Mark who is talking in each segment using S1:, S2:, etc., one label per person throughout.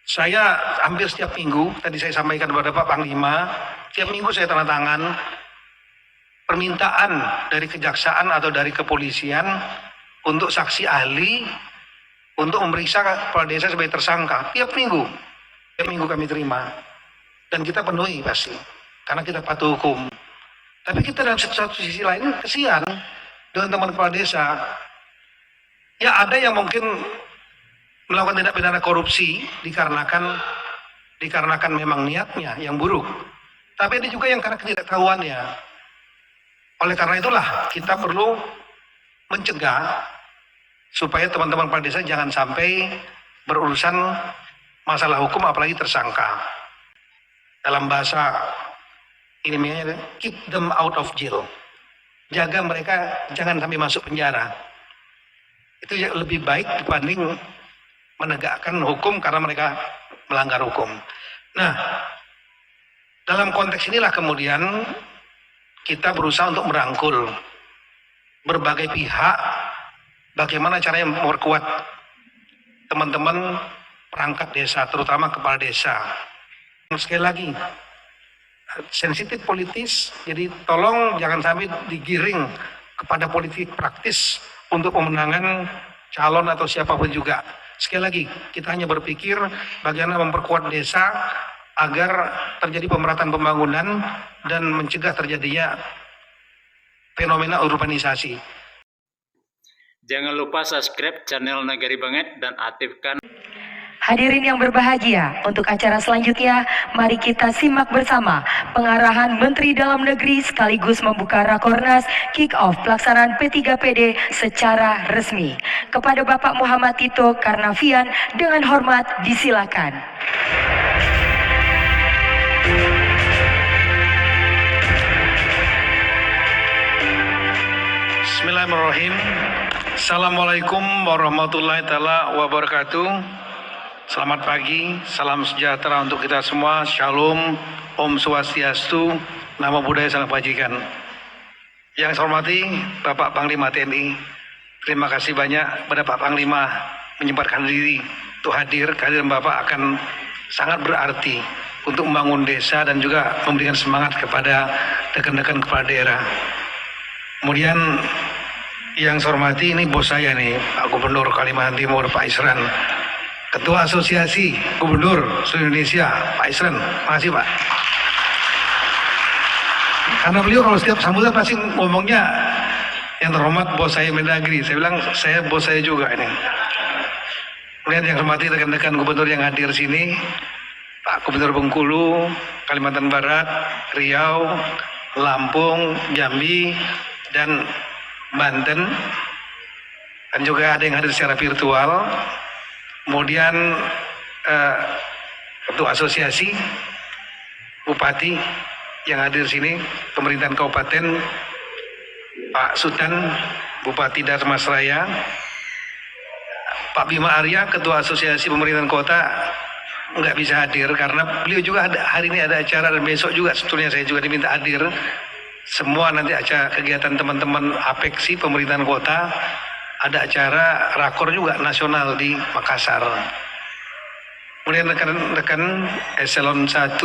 S1: Saya hampir setiap minggu, tadi saya sampaikan kepada Pak Panglima, setiap minggu saya tanda tangan permintaan dari kejaksaan atau dari kepolisian untuk saksi ahli untuk memeriksa kepala desa sebagai tersangka. Tiap minggu kami terima. Dan kita penuhi pasti, karena kita patuh hukum. Tapi kita dalam satu sisi lain kesian dengan teman kepala desa. Ya ada yang mungkin melakukan tindak pidana korupsi dikarenakan memang niatnya yang buruk. Tapi ada juga yang karena ketidaktahuannya. Oleh karena itulah kita perlu mencegah supaya teman-teman kepala desa jangan sampai berurusan masalah hukum apalagi tersangka. Dalam bahasa ini namanya keep them out of jail. Jaga mereka jangan sampai masuk penjara. Itu lebih baik dibanding menegakkan hukum karena mereka melanggar hukum. Nah, dalam konteks inilah kemudian kita berusaha untuk merangkul berbagai pihak bagaimana caranya memperkuat teman-teman perangkat desa, terutama kepala desa. Sekali lagi, sensitif politis, jadi tolong jangan sampai digiring kepada politik praktis untuk pemenangan calon atau siapapun juga. Sekali lagi, kita hanya berpikir bagaimana memperkuat desa agar terjadi pemerataan pembangunan dan mencegah terjadinya fenomena urbanisasi.
S2: Jangan lupa subscribe channel Nagari Banget dan aktifkan.
S3: Hadirin yang berbahagia, untuk acara selanjutnya, mari kita simak bersama pengarahan Menteri Dalam Negeri sekaligus membuka Rakornas Kick-Off pelaksanaan P3PD secara resmi. Kepada Bapak Muhammad Tito Karnavian, dengan hormat disilakan.
S1: Bismillahirrahmanirrahim. Assalamualaikum warahmatullahi taala wabarakatuh. Selamat pagi, salam sejahtera untuk kita semua. Shalom, Om Swastiastu, Namo Buddhaya, Salam Kebajikan. Yang saya hormati Bapak Panglima TNI, terima kasih banyak pada Pak Panglima menyempatkan diri untuk hadir. Kehadiran Bapak akan sangat berarti untuk membangun desa dan juga memberikan semangat kepada rekan-rekan kepala daerah. Kemudian yang saya hormati ini bos saya nih, Pak Gubernur Kalimantan Timur, Pak Isran. Ketua Asosiasi Gubernur seluruh Indonesia, Pak Isran. Makasih Pak. Karena beliau kalau setiap sambutan pasti ngomongnya yang terhormat bos saya Mendagri. Saya bilang saya bos saya juga ini. Kemudian yang hormati rekan-rekan gubernur yang hadir sini, Pak Gubernur Bengkulu, Kalimantan Barat, Riau, Lampung, Jambi, dan Banten. Dan juga ada yang hadir secara virtual. Kemudian ketua asosiasi, bupati yang hadir sini, pemerintahan kabupaten, Pak Sultan, Bupati Darmasraya, Pak Bima Arya, ketua asosiasi pemerintahan kota, nggak bisa hadir karena beliau juga hari ini ada acara dan besok juga sebetulnya saya juga diminta hadir. Semua nanti acara kegiatan teman-teman APEKSI pemerintahan kota. Ada acara rakor juga nasional di Makassar. Kemudian rekan-rekan Eselon 1,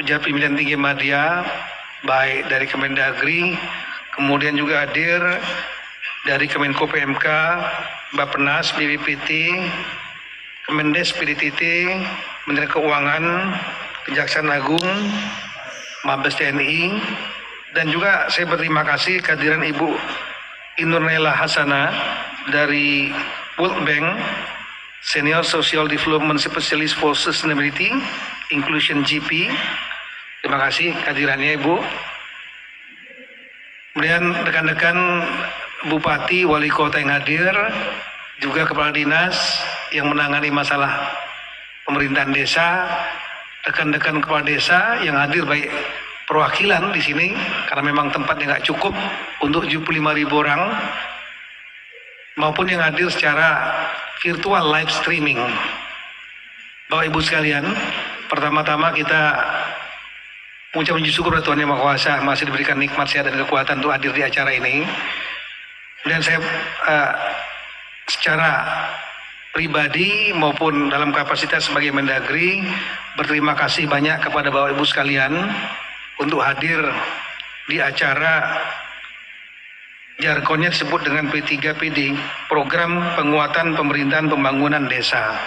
S1: pejabat pimpinan tinggi media, baik dari Kemendagri, kemudian juga hadir dari Kemenko PMK, Bappenas, BPPT, Kemendes, PDTT, Menteri Keuangan, Kejaksaan Agung, Mabes TNI, dan juga saya berterima kasih kehadiran Ibu Indurnela Hasana dari World Bank, Senior Social Development Specialist for Sustainability, Inclusion GP. Terima kasih kehadirannya Ibu. Kemudian rekan-rekan Bupati, Wali Kota yang hadir, juga Kepala Dinas yang menangani masalah pemerintahan desa, rekan-rekan Kepala Desa yang hadir baik perwakilan di sini karena memang tempatnya nggak cukup untuk 75.000 orang maupun yang hadir secara virtual live streaming. Bapak Ibu sekalian, pertama-tama kita mengucap puji syukur kepada Tuhan Yang Maha Kuasa masih diberikan nikmat sehat dan kekuatan untuk hadir di acara ini. Dan saya secara pribadi maupun dalam kapasitas sebagai Mendagri berterima kasih banyak kepada Bapak Ibu sekalian untuk hadir di acara jargonnya disebut dengan P3PD, Program Penguatan Pemerintahan Pembangunan Desa.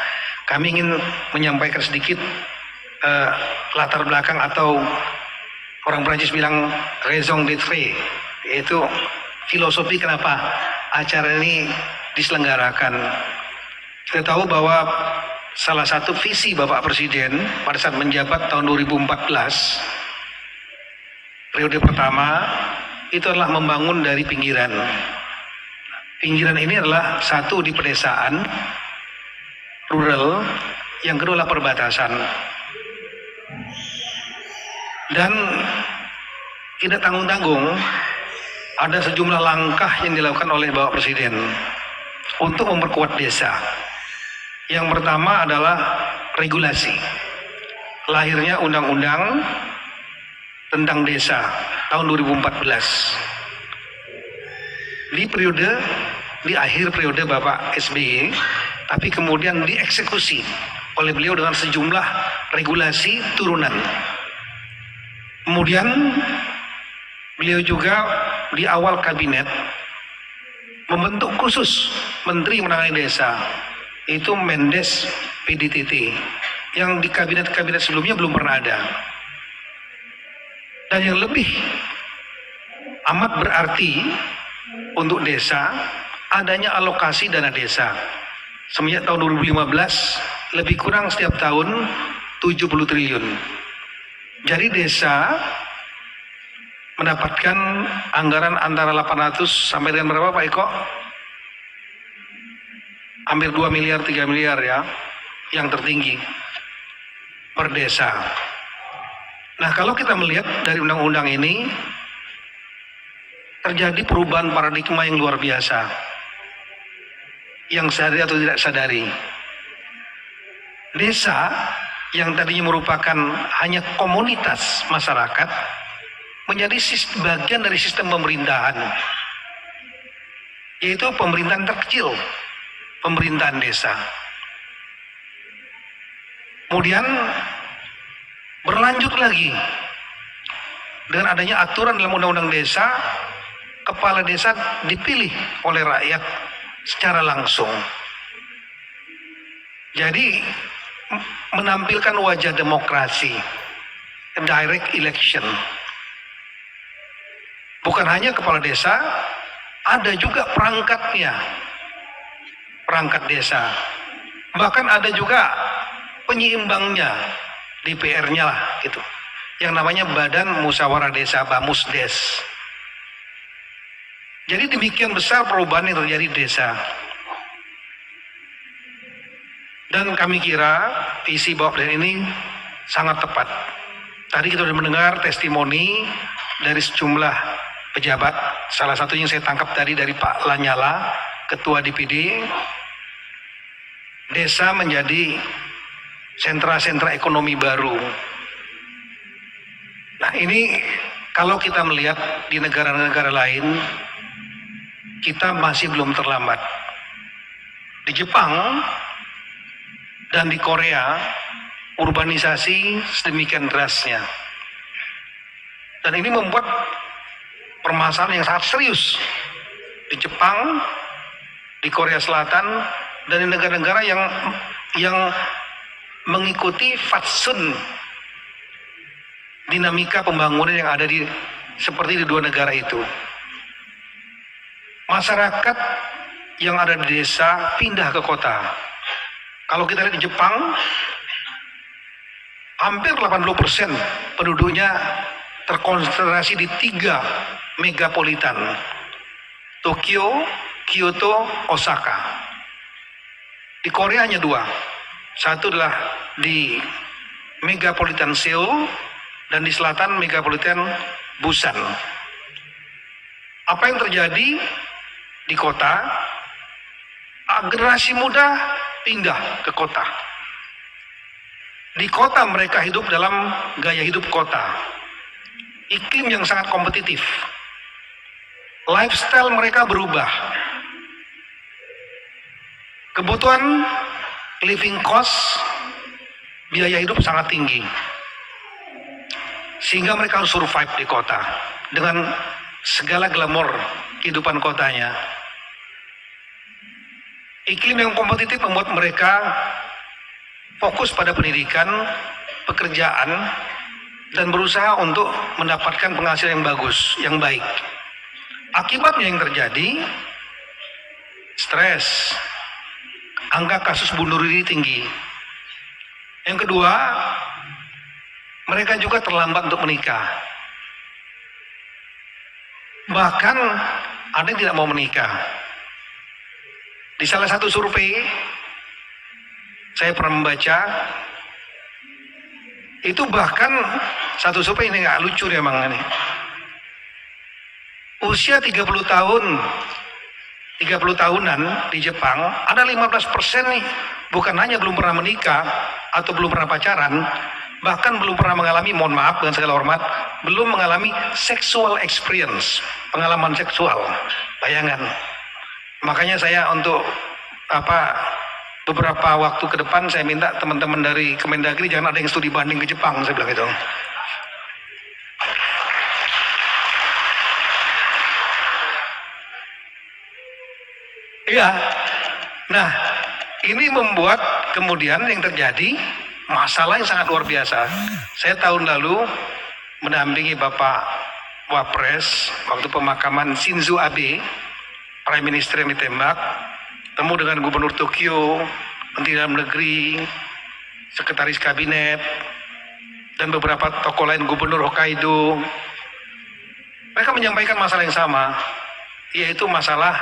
S1: Kami ingin menyampaikan sedikit latar belakang atau orang Prancis bilang raison d'être, yaitu filosofi kenapa acara ini diselenggarakan. Kita tahu bahwa salah satu visi Bapak Presiden pada saat menjabat tahun 2014, periode pertama, itu adalah membangun dari pinggiran. Pinggiran ini adalah satu di pedesaan, rural, yang kedua adalah perbatasan. Dan tidak tanggung-tanggung, ada sejumlah langkah yang dilakukan oleh Bapak Presiden untuk memperkuat desa. Yang pertama adalah regulasi. Lahirnya Undang-Undang tentang Desa tahun 2014. Di akhir periode Bapak SBY, tapi kemudian dieksekusi oleh beliau dengan sejumlah regulasi turunan. Kemudian beliau juga di awal kabinet membentuk khusus Menteri Menangani Desa, itu Mendes PDTT, yang di kabinet-kabinet sebelumnya belum pernah ada. Dan yang lebih amat berarti untuk desa, adanya alokasi dana desa. Semenjak tahun 2015, lebih kurang setiap tahun 70 triliun. Jadi desa mendapatkan anggaran antara 800 sampai dengan berapa Pak Eko? Hampir 2 miliar, 3 miliar ya, yang tertinggi per desa. Nah, kalau kita melihat dari undang-undang ini, terjadi perubahan paradigma yang luar biasa, yang sadari atau tidak sadari. Desa yang tadinya merupakan hanya komunitas masyarakat, menjadi bagian dari sistem pemerintahan, yaitu pemerintahan terkecil, pemerintahan desa. Kemudian berlanjut lagi dengan adanya aturan dalam undang-undang desa, kepala desa dipilih oleh rakyat secara langsung. Jadi menampilkan wajah demokrasi, direct election. Bukan hanya kepala desa, ada juga perangkatnya, perangkat desa. Bahkan ada juga penyeimbangnya, DPR-nya lah gitu, yang namanya Badan Musyawarah Desa, Bamusdes. Jadi demikian besar perubahan yang terjadi di desa. Dan kami kira visi Bapak Presiden ini sangat tepat. Tadi kita sudah mendengar testimoni dari sejumlah pejabat, salah satunya yang saya tangkap tadi dari Pak Lanyala, Ketua DPD. Desa menjadi sentra-sentra ekonomi baru. Nah, ini kalau kita melihat di negara-negara lain, kita masih belum terlambat. Di Jepang dan di Korea, urbanisasi sedemikian derasnya. Dan ini membuat permasalahan yang sangat serius di Jepang, di Korea Selatan, dan di negara-negara yang mengikuti fatsun dinamika pembangunan yang ada seperti di dua negara itu. Masyarakat yang ada di desa pindah ke kota. Kalau kita lihat di Jepang, hampir 80% penduduknya terkonsentrasi di 3 megapolitan: Tokyo, Kyoto, Osaka. Di Korea hanya 2. Satu adalah di megapolitan Seoul, dan di selatan megapolitan Busan. Apa yang terjadi di kota? Generasi muda pindah ke kota. Di kota mereka hidup dalam gaya hidup kota. Iklim yang sangat kompetitif. Lifestyle mereka berubah. Kebutuhan living cost, biaya hidup sangat tinggi. Sehingga mereka harus survive di kota dengan segala glamor kehidupan kotanya. Iklim yang kompetitif membuat mereka fokus pada pendidikan, pekerjaan, dan berusaha untuk mendapatkan penghasilan yang bagus, yang baik. Akibatnya yang terjadi, stres, angka kasus bunuh diri tinggi. Yang kedua, mereka juga terlambat untuk menikah. Bahkan ada yang tidak mau menikah. Di salah satu survei, saya pernah membaca, itu bahkan satu survei ini nggak lucu deh emang ini. Usia 30 tahunan di Jepang, ada 15% nih, bukan hanya belum pernah menikah atau belum pernah pacaran, bahkan belum pernah mengalami, mohon maaf dengan segala hormat, belum mengalami sexual experience, pengalaman seksual. Bayangan. Makanya saya untuk beberapa waktu ke depan saya minta teman-teman dari Kemendagri jangan ada yang studi banding ke Jepang, saya bilang gitu. Iya. Nah, ini membuat kemudian yang terjadi masalah yang sangat luar biasa. Saya tahun lalu mendampingi Bapak Wapres waktu pemakaman Shinzo Abe, Prime Minister yang ditembak, temu dengan Gubernur Tokyo, Menteri Dalam Negeri, Sekretaris Kabinet, dan beberapa tokoh lain, Gubernur Hokkaido. Mereka menyampaikan masalah yang sama, yaitu masalah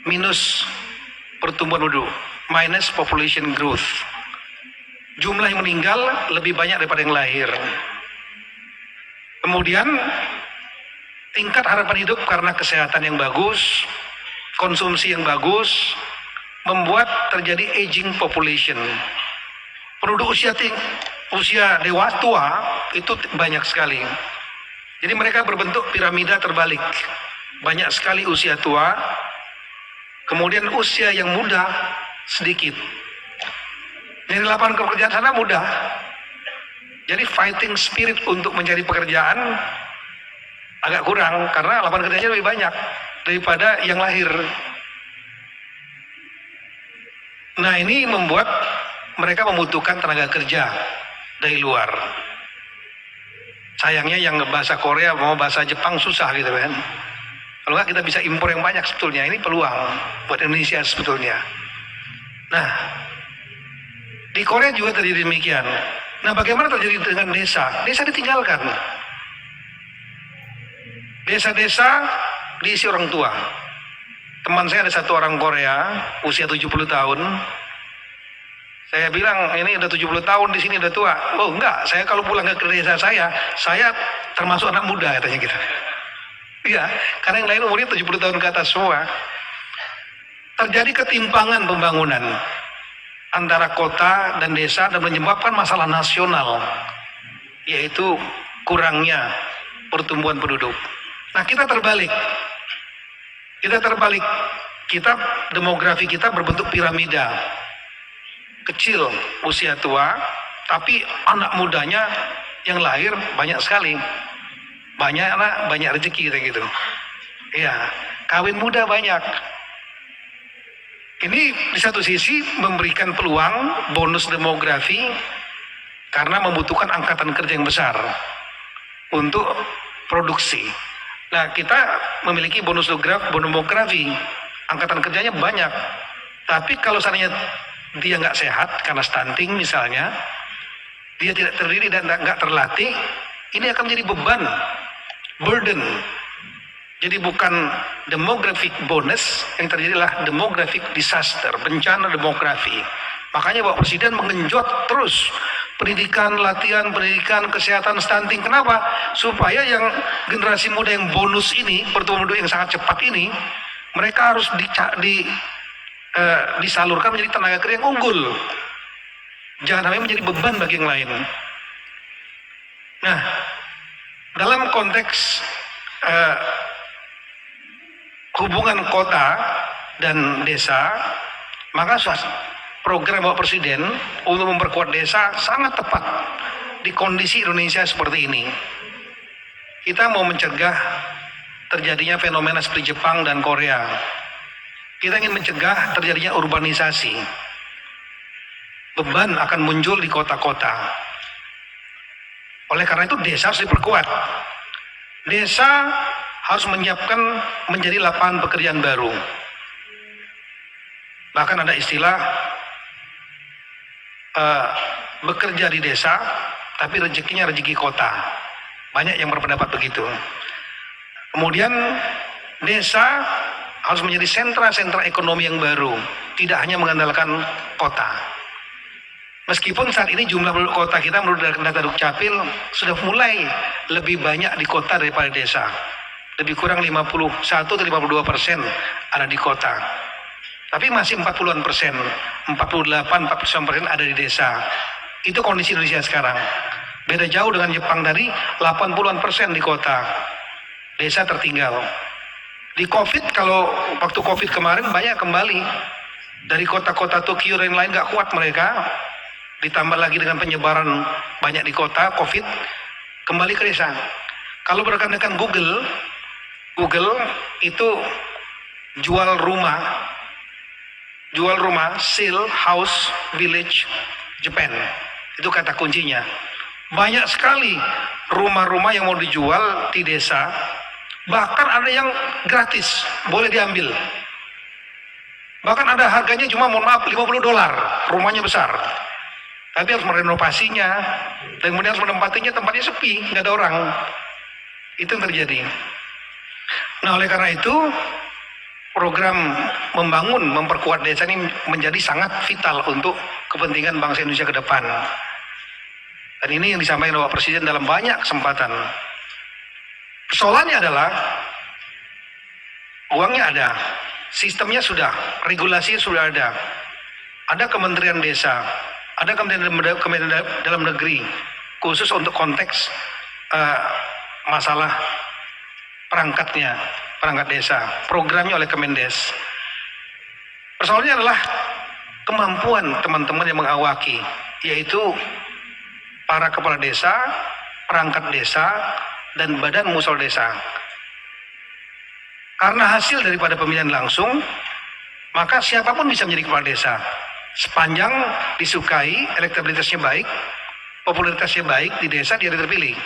S1: minus pertumbuhan penduduk, minus population growth. Jumlah yang meninggal lebih banyak daripada yang lahir. Kemudian tingkat harapan hidup karena kesehatan yang bagus, konsumsi yang bagus, membuat terjadi aging population. Penduduk usia dewasa tua itu banyak sekali. Jadi mereka berbentuk piramida terbalik. Banyak sekali usia tua, kemudian usia yang muda sedikit. Di lapangan pekerjaan sana mudah. Jadi fighting spirit untuk mencari pekerjaan agak kurang karena lapangan kerjanya lebih banyak daripada yang lahir. Nah, ini membuat mereka membutuhkan tenaga kerja dari luar. Sayangnya yang bahasa Korea mau bahasa Jepang susah gitu kan. Kalau nggak kita bisa impor yang banyak sebetulnya. Ini peluang buat Indonesia sebetulnya. Nah, di Korea juga terjadi demikian. Nah, bagaimana terjadi dengan desa? Desa ditinggalkan. Desa-desa diisi orang tua. Teman saya ada satu orang Korea, usia 70 tahun. Saya bilang, ini udah 70 tahun di sini udah tua. Oh enggak, saya kalau pulang ke desa saya termasuk anak muda katanya gitu. Iya, karena yang lain umurnya 70 tahun ke atas semua. Terjadi ketimpangan pembangunan antara kota dan desa dan menyebabkan masalah nasional, yaitu kurangnya pertumbuhan penduduk. Nah, kita terbalik. Demografi kita berbentuk piramida. Kecil usia tua, tapi anak mudanya yang lahir banyak sekali. Banyak anak, banyak rezeki gitu. Iya, kawin muda banyak. Ini di satu sisi memberikan peluang bonus demografi karena membutuhkan angkatan kerja yang besar untuk produksi. Nah, kita memiliki bonus demografi, angkatan kerjanya banyak. Tapi kalau seandainya dia nggak sehat karena stunting misalnya, dia tidak terdiri dan nggak terlatih, ini akan menjadi beban, burden. Jadi bukan demographic bonus, yang terjadi adalah demographic disaster, bencana demografi. Makanya Bapak Presiden mengenjot terus pendidikan, latihan, pendidikan, kesehatan, stunting. Kenapa? Supaya yang generasi muda yang bonus ini, pertumbuhan penduduk yang sangat cepat ini, mereka harus disalurkan menjadi tenaga kerja yang unggul. Jangan sampai menjadi beban bagi yang lain. Nah, dalam konteks hubungan kota dan desa, Maka program Bapak Presiden untuk memperkuat desa sangat tepat di kondisi Indonesia seperti ini. Kita mau mencegah terjadinya fenomena seperti Jepang dan Korea. Kita ingin mencegah terjadinya urbanisasi. Beban akan muncul di kota-kota. Oleh karena itu desa harus diperkuat. Desa harus menyiapkan menjadi lapangan pekerjaan baru. Bahkan ada istilah bekerja di desa, tapi rezekinya rezeki kota. Banyak yang berpendapat begitu. Kemudian desa harus menjadi sentra-sentra ekonomi yang baru, tidak hanya mengandalkan kota. Meskipun saat ini jumlah penduduk kota kita menurut data Dukcapil sudah mulai lebih banyak di kota daripada desa. Lebih kurang 51-52% ada di kota. Tapi masih 40-an persen, 48-49% ada di desa. Itu kondisi Indonesia sekarang. Beda jauh dengan Jepang dari 80-an persen di kota. Desa tertinggal. Di COVID, kalau waktu COVID kemarin banyak kembali. Dari kota-kota Tokyo dan lain nggak kuat mereka. Ditambah lagi dengan penyebaran banyak di kota, COVID, kembali ke desa. Kalau berdasarkan Google itu jual rumah, sale house village Japan. Itu kata kuncinya. Banyak sekali rumah-rumah yang mau dijual di desa, bahkan ada yang gratis, boleh diambil. Bahkan ada harganya cuma mohon maaf $50, rumahnya besar. Tapi harus merenovasinya, dan kemudian harus menempatinya tempatnya sepi, nggak ada orang. Itu yang terjadi. Nah, oleh karena itu, program memperkuat desa ini menjadi sangat vital untuk kepentingan bangsa Indonesia ke depan. Dan ini yang disampaikan Bapak Presiden dalam banyak kesempatan. Persoalannya adalah, uangnya ada, sistemnya sudah, regulasinya sudah ada. Ada Kementerian Desa, ada Kementerian Dalam Negeri, khusus untuk konteks masalah perangkat desa, programnya oleh Kemendes. Persoalannya adalah kemampuan teman-teman yang mengawaki, yaitu para kepala desa, perangkat desa, dan badan musyawarah desa. Karena hasil daripada pemilihan langsung, maka siapapun bisa menjadi kepala desa. Sepanjang disukai, elektabilitasnya baik, popularitasnya baik di desa, dia terpilih.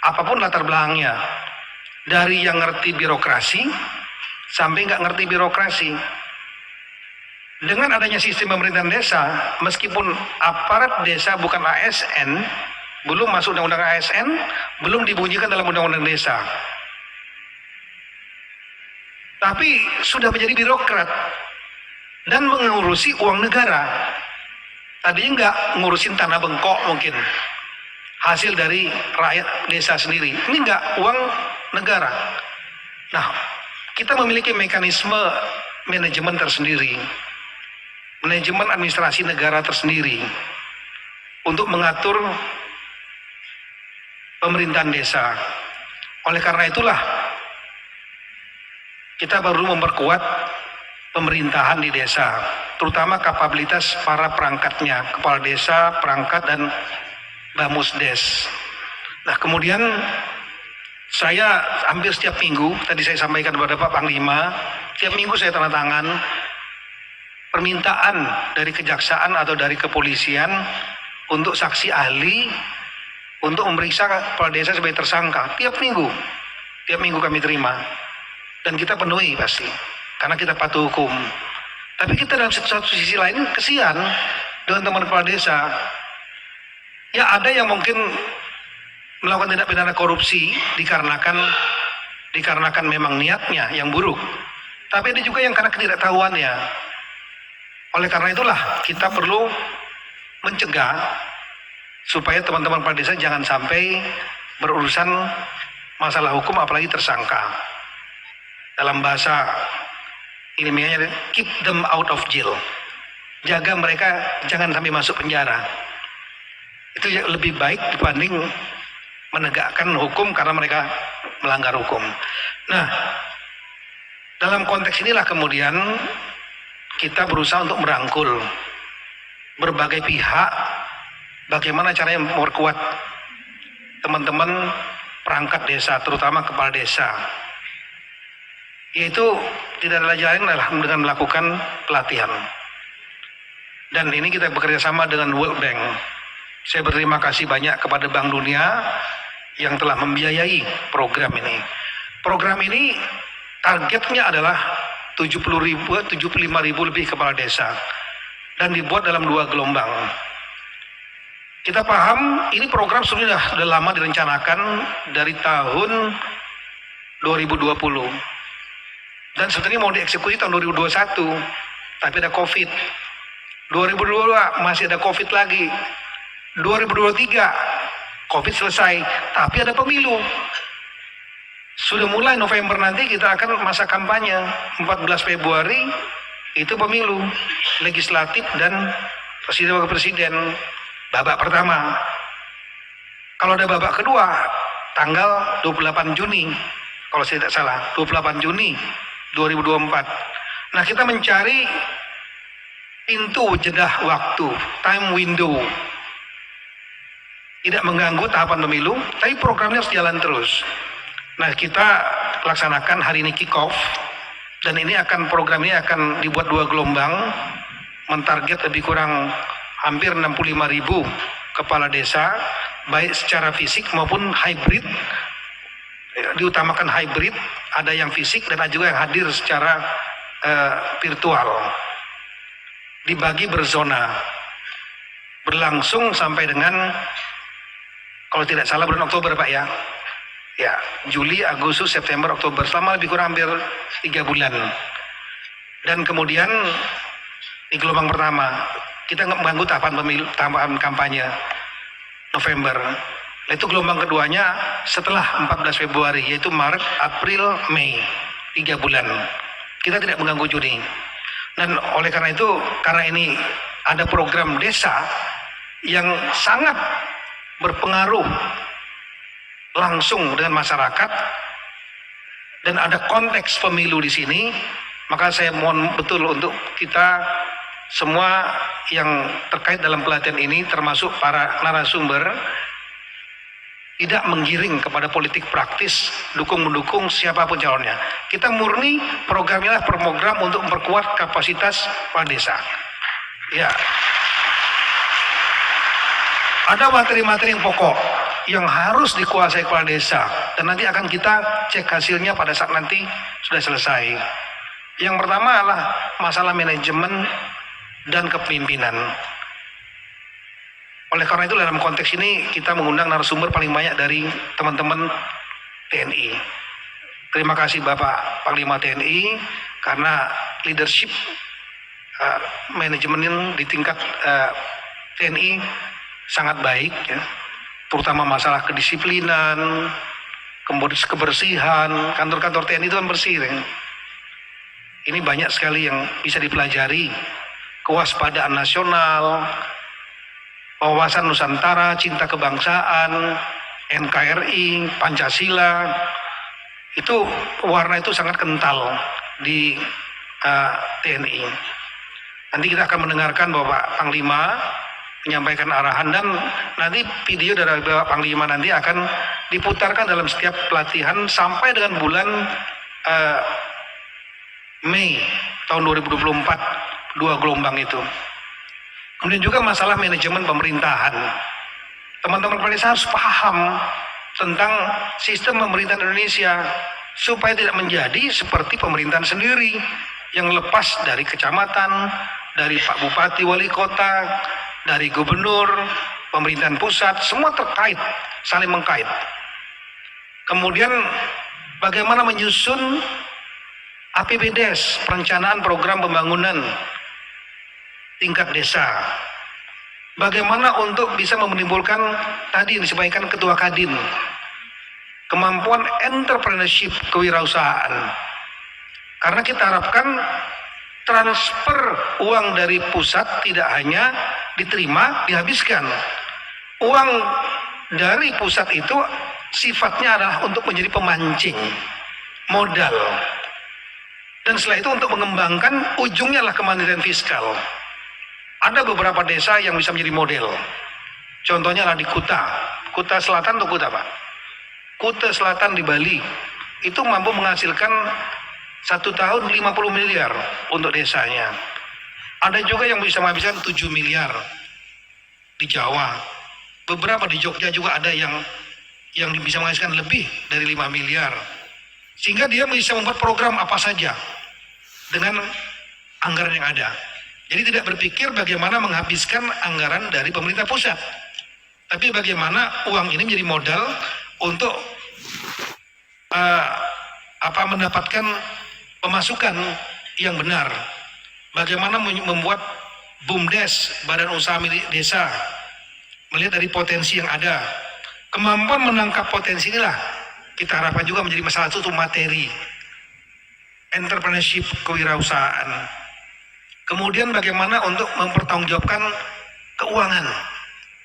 S1: Apapun latar belakangnya. Dari yang ngerti birokrasi sampai nggak ngerti birokrasi. Dengan adanya sistem pemerintahan desa, meskipun aparat desa bukan ASN, belum masuk undang-undang ASN, belum dibunyikan dalam undang-undang desa, tapi sudah menjadi birokrat dan mengurusi uang negara. Tadinya nggak ngurusin tanah bengkok mungkin, hasil dari rakyat desa sendiri. Ini nggak uang negara. Nah, kita memiliki mekanisme manajemen tersendiri, manajemen administrasi negara tersendiri untuk mengatur pemerintahan desa. Oleh karena itulah kita perlu memperkuat pemerintahan di desa, terutama kapabilitas para perangkatnya, kepala desa, perangkat, dan Bamusdes. Nah, kemudian saya hampir setiap minggu, tadi saya sampaikan kepada Pak Panglima, setiap minggu saya tanda tangan permintaan dari kejaksaan atau dari kepolisian untuk saksi ahli untuk memeriksa kepala desa sebagai tersangka. Tiap minggu kami terima. Dan kita penuhi pasti, karena kita patuh hukum. Tapi kita dalam satu sisi lain kesian dengan teman kepala desa. Ya, ada yang mungkin melakukan tindak pidana korupsi dikarenakan memang niatnya yang buruk. Tapi ada juga yang karena ketidaktahuannya. Oleh karena itulah kita perlu mencegah supaya teman-teman kepala desa jangan sampai berurusan masalah hukum, apalagi tersangka. Dalam bahasa ilmiahnya, keep them out of jail. Jaga mereka jangan sampai masuk penjara. Itu lebih baik dibanding menegakkan hukum karena mereka melanggar hukum. Nah, dalam konteks inilah kemudian kita berusaha untuk merangkul berbagai pihak, bagaimana caranya memperkuat teman-teman perangkat desa, terutama kepala desa. Yaitu tidak ada jalan adalah dengan melakukan pelatihan. Dan ini kita bekerja sama dengan World Bank. Saya berterima kasih banyak kepada Bank Dunia yang telah membiayai program ini. Program ini targetnya adalah 75.000 lebih kepala desa dan dibuat dalam 2 gelombang. Kita paham ini program sudah lama direncanakan dari tahun 2020 dan sebenarnya mau dieksekusi tahun 2021, tapi ada COVID. 2022 masih ada COVID lagi. 2023 COVID selesai, tapi ada pemilu. Sudah mulai November nanti kita akan masa kampanye. 14 Februari itu pemilu legislatif dan presiden wakil presiden babak pertama. Kalau ada babak kedua tanggal 28 Juni kalau saya tidak salah, 28 Juni 2024. Nah, kita mencari pintu jedah waktu, time window, tidak mengganggu tahapan pemilu, tapi programnya harus jalan terus. Nah, kita laksanakan hari ini kick off, dan program ini akan dibuat 2 gelombang, mentarget lebih kurang hampir 65.000 kepala desa, baik secara fisik maupun hybrid. Diutamakan hybrid, ada yang fisik dan ada juga yang hadir secara virtual. Dibagi berzona, berlangsung sampai dengan, kalau tidak salah, bulan Oktober, Pak ya. Ya, Juli, Agustus, September, Oktober, selama lebih kurang hampir 3 bulan. Dan kemudian di gelombang pertama kita mengganggu tahapan kampanye November. Itu gelombang keduanya setelah 14 Februari, yaitu Maret, April, Mei, 3 bulan. Kita tidak mengganggu Juni. Dan oleh karena itu, karena ini ada program desa yang sangat berpengaruh langsung dengan masyarakat dan ada konteks pemilu di sini, maka saya mohon betul untuk kita semua yang terkait dalam pelatihan ini, termasuk para narasumber, tidak menggiring kepada politik praktis dukung-mendukung siapapun calonnya. Kita murni programnya program untuk memperkuat kapasitas kepala desa. Ya, ada materi-materi yang pokok yang harus dikuasai kepala desa, dan nanti akan kita cek hasilnya pada saat nanti sudah selesai. Yang pertama adalah masalah manajemen dan kepemimpinan. Oleh karena itu dalam konteks ini kita mengundang narasumber paling banyak dari teman-teman TNI. Terima kasih Bapak Panglima TNI karena leadership manajemen di tingkat TNI sangat baik ya. Terutama masalah kedisiplinan, kemudian kebersihan, kantor-kantor TNI itu kan bersih ya. Ini banyak sekali yang bisa dipelajari. Kewaspadaan nasional, wawasan Nusantara, cinta kebangsaan, NKRI, Pancasila, itu warna itu sangat kental di TNI. Nanti kita akan mendengarkan Bapak Panglima menyampaikan arahan, dan nanti video dari Bapak Panglima nanti akan diputarkan dalam setiap pelatihan sampai dengan bulan Mei tahun 2024, 2 gelombang itu. Kemudian juga masalah manajemen pemerintahan. Teman-teman kepala desa harus paham tentang sistem pemerintahan Indonesia supaya tidak menjadi seperti pemerintahan sendiri yang lepas dari kecamatan, dari Pak Bupati, Wali Kota, dari Gubernur, pemerintahan pusat, semua terkait, saling mengkait. Kemudian bagaimana menyusun APBDes, perencanaan program pembangunan tingkat desa. Bagaimana untuk bisa menimbulkan tadi yang disampaikan Ketua Kadin, kemampuan entrepreneurship, kewirausahaan. Karena kita harapkan transfer uang dari pusat tidak hanya diterima, dihabiskan. Uang dari pusat itu sifatnya adalah untuk menjadi pemancing modal. Dan setelah itu untuk mengembangkan ujungnya lah kemandirian fiskal. Ada beberapa desa yang bisa menjadi model. Contohnya lah di Kuta Selatan atau Kuta Pak? Kuta Selatan di Bali itu mampu menghasilkan 1 tahun 50 miliar untuk desanya. Ada juga yang bisa menghabiskan 7 miliar di Jawa. Beberapa di Jogja juga ada yang bisa menghasilkan lebih dari 5 miliar. Sehingga dia bisa membuat program apa saja dengan anggaran yang ada. Jadi tidak berpikir bagaimana menghabiskan anggaran dari pemerintah pusat, tapi bagaimana uang ini menjadi modal untuk mendapatkan pemasukan yang benar. Bagaimana membuat BUMDes, Badan Usaha Milik Desa, melihat dari potensi yang ada. Kemampuan menangkap potensi inilah kita harapkan juga menjadi masalah satu materi. Entrepreneurship, kewirausahaan. Kemudian bagaimana untuk mempertanggungjawabkan keuangan,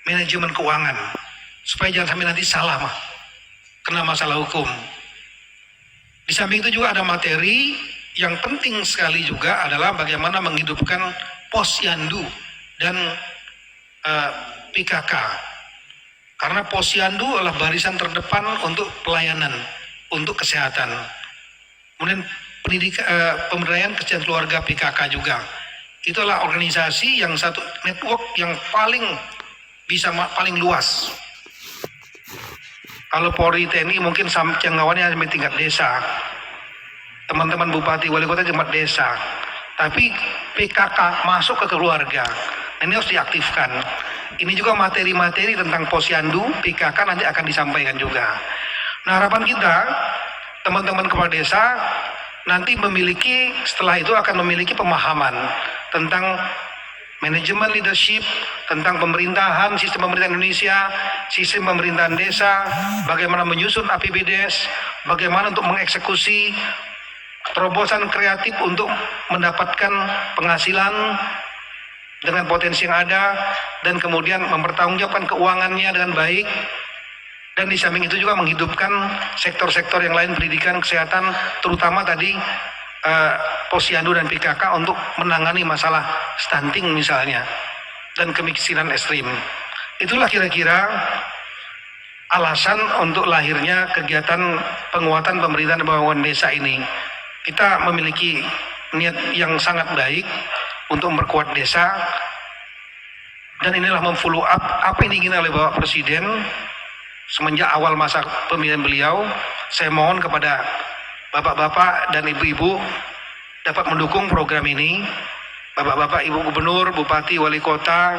S1: manajemen keuangan, supaya jangan sampai nanti salah kena masalah hukum. Di samping itu juga ada materi yang penting sekali juga adalah bagaimana menghidupkan posyandu dan PKK. Karena posyandu adalah barisan terdepan untuk pelayanan, untuk kesehatan. Kemudian pemberdayaan kesejahteraan keluarga PKK juga. Itulah organisasi yang satu network yang paling luas. Kalau Polri TNI mungkin jangkauannya sampai tingkat desa. Teman-teman bupati wali kota tingkat desa. Tapi PKK masuk ke keluarga. Ini harus diaktifkan. Ini juga materi-materi tentang posyandu, PKK nanti akan disampaikan juga. Nah, harapan kita teman-teman kepala desa nanti setelah itu akan memiliki pemahaman tentang manajemen leadership, tentang pemerintahan, sistem pemerintahan Indonesia, sistem pemerintahan desa, bagaimana menyusun APBDes, bagaimana untuk mengeksekusi terobosan kreatif untuk mendapatkan penghasilan dengan potensi yang ada, dan kemudian mempertanggungjawabkan keuangannya dengan baik. Dan di samping itu juga menghidupkan sektor-sektor yang lain, pendidikan, kesehatan, terutama tadi posyandu dan PKK untuk menangani masalah stunting misalnya, dan kemiskinan ekstrim. Itulah kira-kira alasan untuk lahirnya kegiatan penguatan pemerintahan dan pembangunan desa ini. Kita memiliki niat yang sangat baik untuk memperkuat desa, dan inilah memfollow up apa yang diinginkan oleh Bapak Presiden. Semenjak awal masa pemilihan beliau, saya mohon kepada bapak-bapak dan ibu-ibu dapat mendukung program ini. Bapak-bapak, ibu gubernur, bupati, wali kota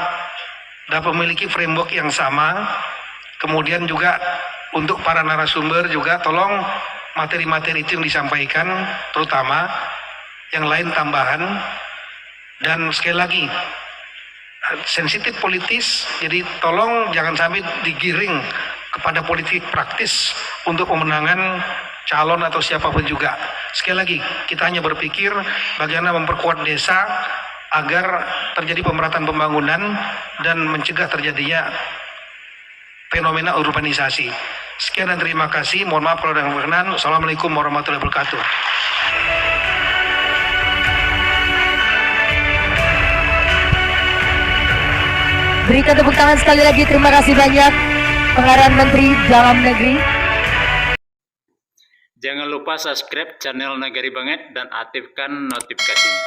S1: dapat memiliki framework yang sama. Kemudian juga untuk para narasumber juga tolong materi-materi itu yang disampaikan, terutama yang lain tambahan. Dan sekali lagi, sensitif politis, jadi tolong jangan sampai digiring kepada politik praktis untuk pemenangan calon atau siapapun juga. Sekali lagi, kita hanya berpikir bagaimana memperkuat desa agar terjadi pemerataan pembangunan dan mencegah terjadinya fenomena urbanisasi. Sekian dan terima kasih. Mohon maaf kalau ada yang berkenan. Assalamualaikum warahmatullahi wabarakatuh.
S3: Berikan tepuk tangan sekali lagi, terima kasih banyak Pengarahan Menteri Dalam Negeri.
S2: Jangan lupa subscribe channel Nagari Banget dan aktifkan notifikasinya.